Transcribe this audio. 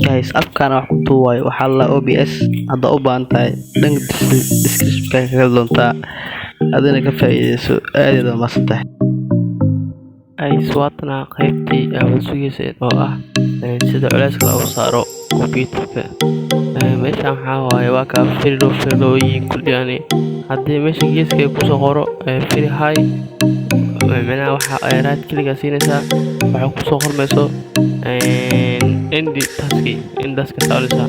guys abkaan wax ku duuwayo waxaa la OBS hadda u baahan tahay dhanka description ka doontaa adina ka faa'iideyso aad iyo ma saddex ay swaatna qaybtii aan sugayay oo ah sida culeyska loo saaro computerka meesha waxaa waaye waa ka firdooyin kulliyani haddii meesha geeska ku soo qoro free high macnaha waxa ay raad kaliya siinaysaa waxa ku soo qormayso endi taski indaska taalisa